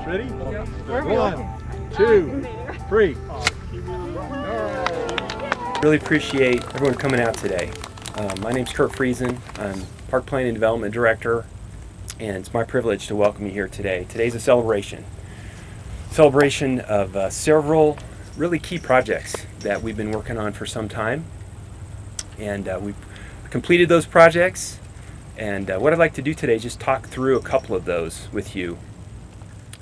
Ready? Yeah. 1, 2, 3. Really appreciate everyone coming out today. My name's Kurt Friesen. I'm Park Planning and Development Director, and it's my privilege to welcome you here today. Today's a celebration of several really key projects that we've been working on for some time, and we've completed those projects. And what I'd like to do today is just talk through a couple of those with you.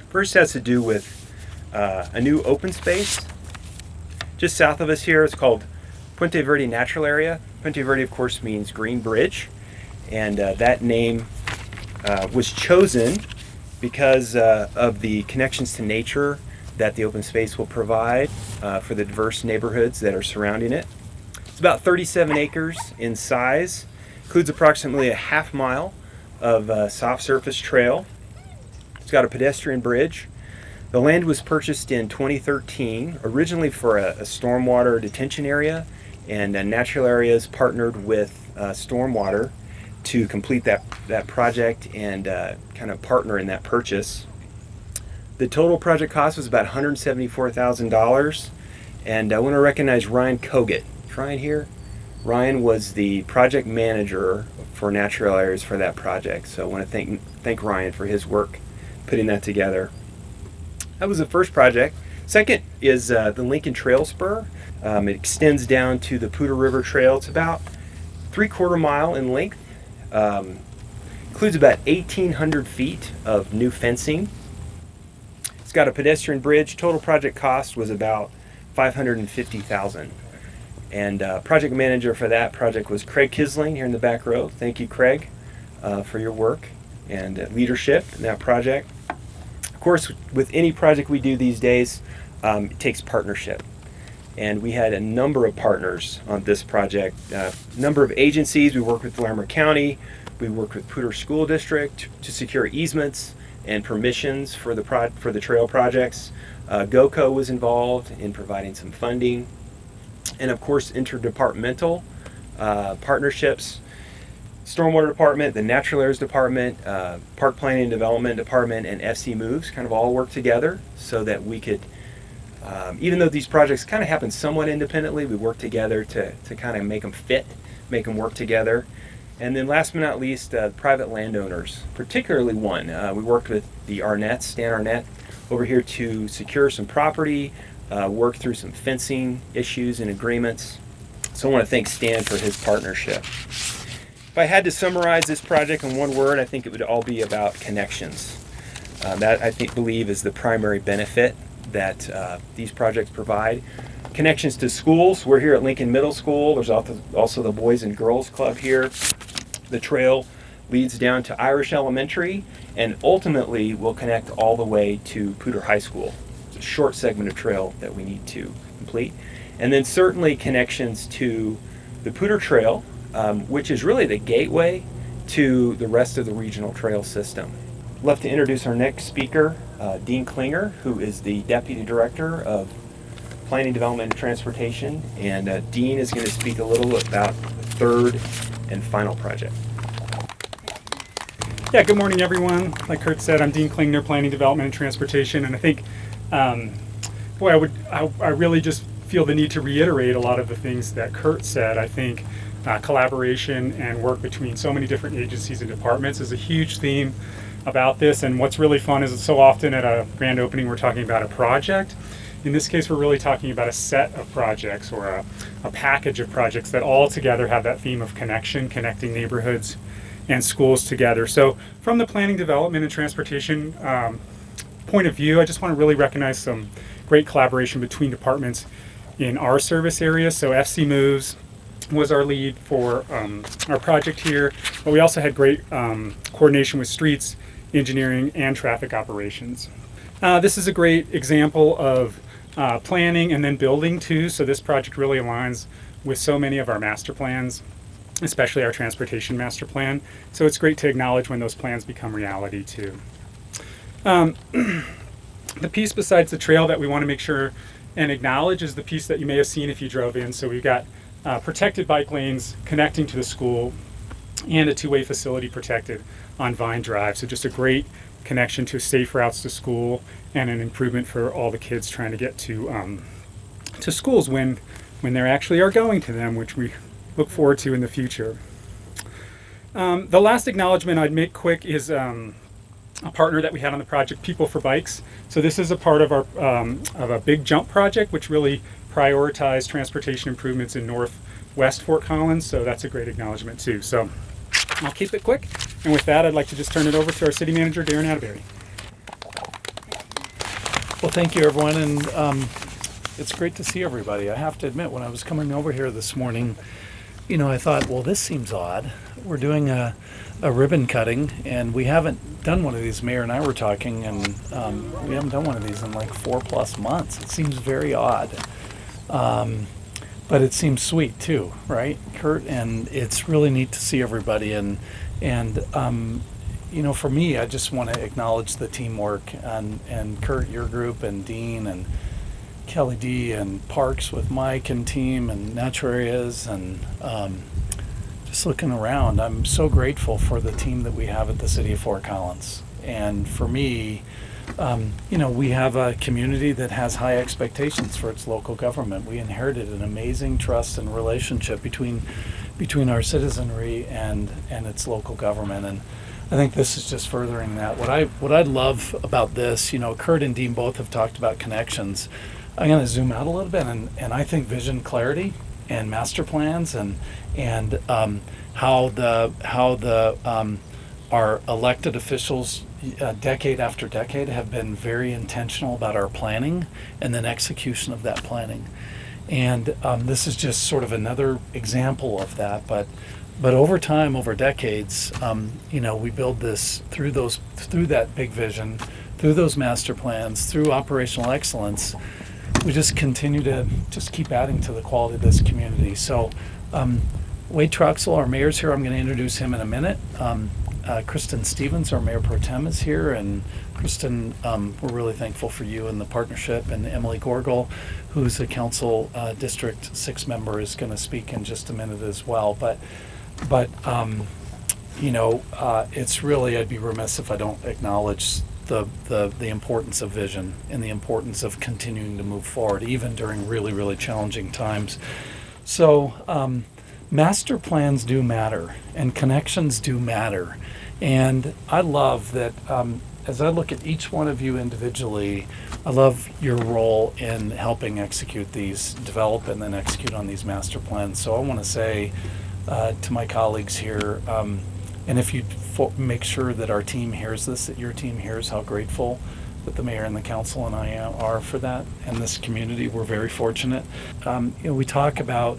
First has to do with a new open space just south of us here. It's called Puente Verde Natural Area. Puente Verde, of course, means green bridge, and that name was chosen because of the connections to nature that the open space will provide for the diverse neighborhoods that are surrounding it. It's about 37 acres in size, includes approximately a half mile of soft surface trail. It's got a pedestrian bridge. The land was purchased in 2013, originally for a stormwater detention area, and Natural Areas partnered with Stormwater to complete that project and kind of partner in that purchase. The total project cost was about $174,000, and I want to recognize Ryan Kogut. Is Ryan here? Ryan was the project manager for Natural Areas for that project, so I want to thank Ryan for his work putting that together. That was the first project. Second is the Lincoln Trail Spur. It extends down to the Poudre River Trail. It's about 3/4 mile in length. Includes about 1,800 feet of new fencing. It's got a pedestrian bridge. Total project cost was about $550,000. And project manager for that project was Craig Kisling here in the back row. Thank you, Craig, for your work and leadership in that project. Of course, with any project we do these days, it takes partnership. And we had a number of partners on this project, a number of agencies. We worked with Larimer County, we worked with Poudre School District to secure easements and permissions for the trail projects. GOCO was involved in providing some funding. And of course, interdepartmental partnerships. Stormwater Department, the Natural Areas Department, Park Planning and Development Department, and FC Moves kind of all work together so that we could, even though these projects kind of happen somewhat independently, we work together to kind of make them fit, make them work together. And then last but not least, private landowners, particularly one. We worked with the Arnetts, Stan Arnett, over here to secure some property, work through some fencing issues and agreements. So I want to thank Stan for his partnership. If I had to summarize this project in one word, I think it would all be about connections. That I believe is the primary benefit that these projects provide. Connections to schools. We're here at Lincoln Middle School. There's also the Boys and Girls Club here. The trail leads down to Irish Elementary and ultimately will connect all the way to Poudre High School. It's a short segment of trail that we need to complete. And then certainly connections to the Poudre Trail, which is really the gateway to the rest of the regional trail system. I'd love to introduce our next speaker, Dean Klingner, who is the Deputy Director of Planning, Development, and Transportation. And Dean is going to speak a little about the third and final project. Yeah, good morning, everyone. Like Kurt said, I'm Dean Klingner, Planning, Development, and Transportation. And I think, I really just feel the need to reiterate a lot of the things that Kurt said. I think collaboration and work between so many different agencies and departments is a huge theme about this. And what's really fun is that so often at a grand opening we're talking about a project. In this case, we're really talking about a set of projects or a package of projects that all together have that theme of connection, connecting neighborhoods and schools together. So from the planning, development, and transportation point of view, I just want to really recognize some great collaboration between departments in our service area. So FC Moves was our lead for our project here, but we also had great coordination with streets, engineering, and traffic operations. This is a great example of planning and then building too, so this project really aligns with so many of our master plans, especially our transportation master plan. So it's great to acknowledge when those plans become reality too. The piece besides the trail that we want to make sure and acknowledge is the piece that you may have seen if you drove in. So we've got protected bike lanes connecting to the school and a two-way facility protected on Vine Drive. So just a great connection to safe routes to school, and an improvement for all the kids trying to get to schools when they actually are going to them, which we look forward to in the future. The last acknowledgement I'd make quick is a partner that we had on the project, People for Bikes. So this is a part of our of a big jump project, which really prioritized transportation improvements in northwest Fort Collins. So that's a great acknowledgement too. So I'll keep it quick. And with that, I'd like to just turn it over to our city manager, Darren Atterbury. Well, thank you, everyone, and it's great to see everybody. I have to admit, when I was coming over here this morning, I thought, well, this seems odd. We're doing a ribbon cutting, and we haven't done one of these. Mayor and I were talking, and we haven't done one of these in like 4+ months. It seems very odd, but it seems sweet too, right, Kurt? And it's really neat to see everybody, and for me, I just want to acknowledge the teamwork and Kurt, your group, and Dean, and Kelly D, and Parks with Mike and team, and Natural Areas, and just looking around, I'm so grateful for the team that we have at the City of Fort Collins. And for me, we have a community that has high expectations for its local government. We inherited an amazing trust and relationship between our citizenry and its local government, and I think this is just furthering that. What I love about this, Kurt and Dean both have talked about connections. I'm going to zoom out a little bit, and I think vision clarity and master plans and how our elected officials decade after decade have been very intentional about our planning and then execution of that planning. And this is just sort of another example of that, but over time, over decades, we build this through that big vision, through those master plans, through operational excellence. We just continue to just keep adding to the quality of this community. So Wade Trexel, our mayor's here. I'm going to introduce him in a minute. Kristen Stevens, our mayor pro tem, is here. And Kristen, we're really thankful for you and the partnership. And Emily Gorgel, who's a council District 6 member, is going to speak in just a minute as well. But it's really, I'd be remiss if I don't acknowledge the importance of vision and the importance of continuing to move forward, even during really, really challenging times. So master plans do matter, and connections do matter. And I love that as I look at each one of you individually, I love your role in helping develop and then execute on these master plans. So I want to say to my colleagues here, and if you make sure that our team hears this, that your team hears how grateful that the mayor and the council and I are for that. And this community, we're very fortunate. We talk about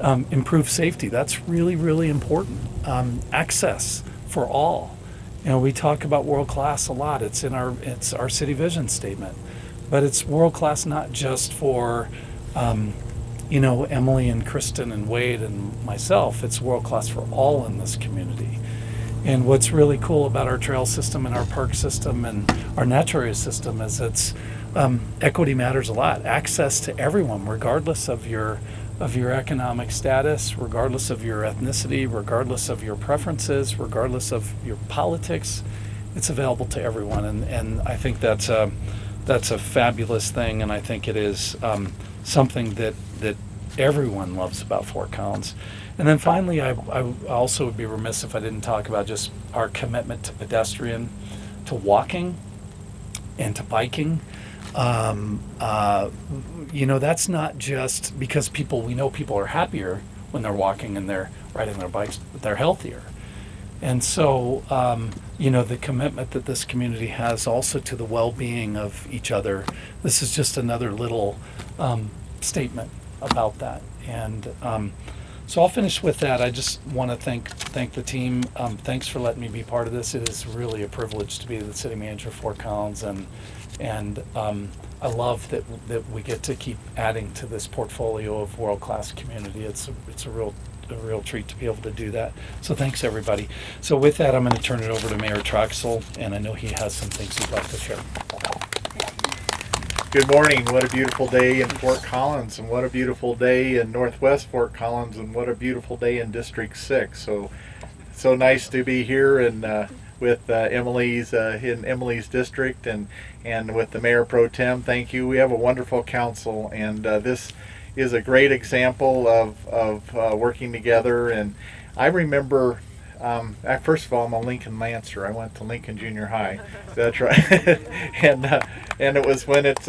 improved safety. That's really, really important. Access for all. We talk about world class a lot. It's our city vision statement, but it's world class not just for Emily and Kristen and Wade and myself. It's world class for all in this community. And what's really cool about our trail system and our park system and our natural area system is equity matters a lot. Access to everyone, regardless of your economic status, regardless of your ethnicity, regardless of your preferences, regardless of your politics, it's available to everyone. And I think that's a fabulous thing, and I think it is something that everyone loves about Fort Collins. And then finally, I also would be remiss if I didn't talk about just our commitment to pedestrian, to walking, and to biking. That's not just because we know people are happier when they're walking and they're riding their bikes, but they're healthier. And so, the commitment that this community has also to the well-being of each other, this is just another little statement about that. And so I'll finish with that. I just want to thank the team. Thanks for letting me be part of this. It is really a privilege to be the city manager of Fort Collins, and I love that we get to keep adding to this portfolio of world-class community. It's a real treat to be able to do that. So thanks, everybody. So with that, I'm going to turn it over to Mayor Trexel, and I know he has some things he'd like to share. Good morning. What a beautiful day in Fort Collins, and what a beautiful day in Northwest Fort Collins, and what a beautiful day in District 6. So nice to be here and Emily's in Emily's district and with the Mayor Pro Tem. Thank you. We have a wonderful council, and this is a great example of working together. And I remember, first of all, I'm a Lincoln Lancer. I went to Lincoln Junior High. That's right. and it was when it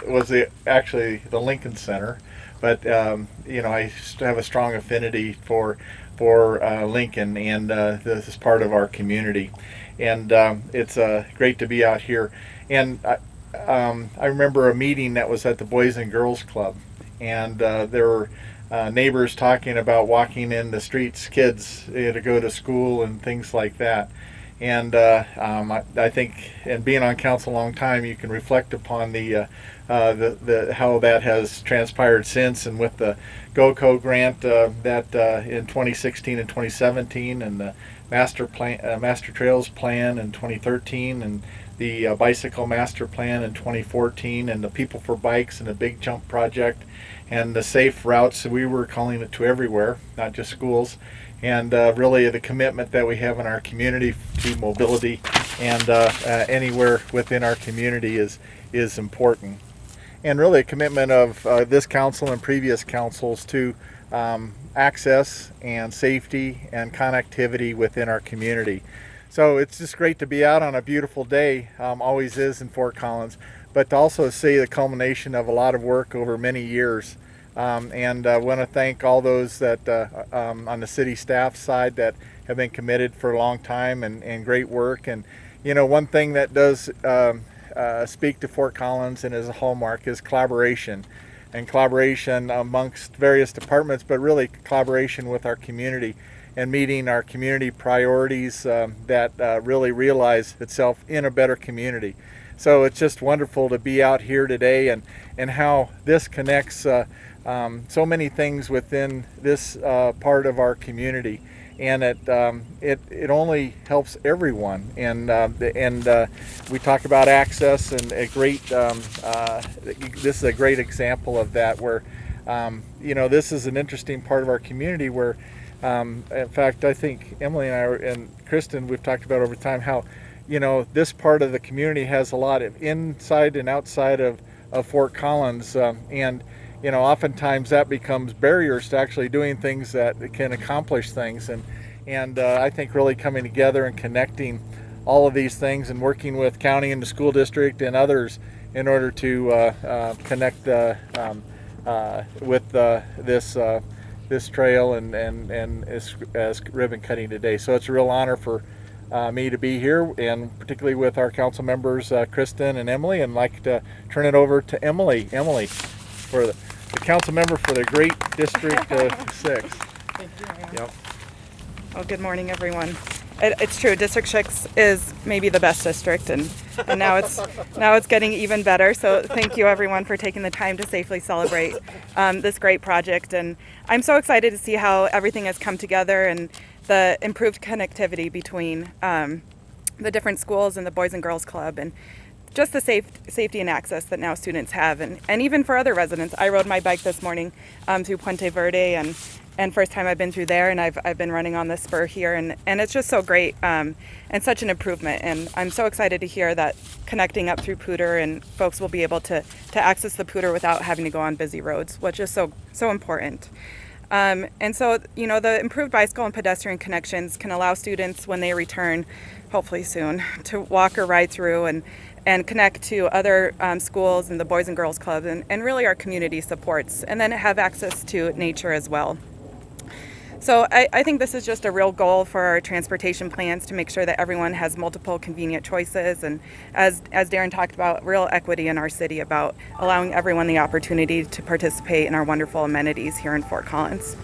was actually the Lincoln Center. But I have a strong affinity for Lincoln, and this is part of our community. And it's great to be out here. And I remember a meeting that was at the Boys and Girls Club, and there were neighbors talking about walking in the streets, kids to go to school and things like that. And I think, and being on council a long time, you can reflect upon the how that has transpired since, and with the GoCo grant that in 2016 and 2017, and the master trails plan in 2013, and the bicycle master plan in 2014, and the People for Bikes and the Big Jump project, and the safe routes, we were calling it, to everywhere, not just schools. And really the commitment that we have in our community to mobility and anywhere within our community is important. And really a commitment of this council and previous councils to access and safety and connectivity within our community. So it's just great to be out on a beautiful day, always is in Fort Collins, but to also see the culmination of a lot of work over many years. And I want to thank all those that on the city staff side that have been committed for a long time and great work. And one thing that does speak to Fort Collins and is a hallmark is collaboration, and collaboration amongst various departments, but really collaboration with our community and meeting our community priorities that really realize itself in a better community. So it's just wonderful to be out here today, and how this connects so many things within this part of our community, and it only helps everyone. And we talk about access, and a great this is a great example of that, where this is an interesting part of our community where in fact, I think Emily and I and Kristen, we've talked about over time how this part of the community has a lot of inside and outside of Fort Collins, and oftentimes that becomes barriers to actually doing things that can accomplish things. And I think really coming together and connecting all of these things and working with county and the school district and others in order to connect with this trail and as ribbon cutting today. So it's a real honor for me to be here, and particularly with our council members, Kristen and Emily, and I'd like to turn it over to Emily. Emily, for the council member for the great District 6. Thank you. Yep. Well, good morning, everyone. It's true, District 6 is maybe the best district, and now it's getting even better. So thank you, everyone, for taking the time to safely celebrate this great project. And I'm so excited to see how everything has come together, and the improved connectivity between the different schools and the Boys and Girls Club, and just the safety and access that now students have, and even for other residents. I rode my bike this morning through Puente Verde, and first time I've been through there, and I've been running on the spur here, and it's just so great and such an improvement. And I'm so excited to hear that connecting up through Pooter, and folks will be able to access the Pooter without having to go on busy roads, which is so important. And so, the improved bicycle and pedestrian connections can allow students, when they return, hopefully soon, to walk or ride through and connect to other schools and the Boys and Girls Club, and really our community supports, and then have access to nature as well. So I think this is just a real goal for our transportation plans, to make sure that everyone has multiple convenient choices, and as Darren talked about, real equity in our city, about allowing everyone the opportunity to participate in our wonderful amenities here in Fort Collins.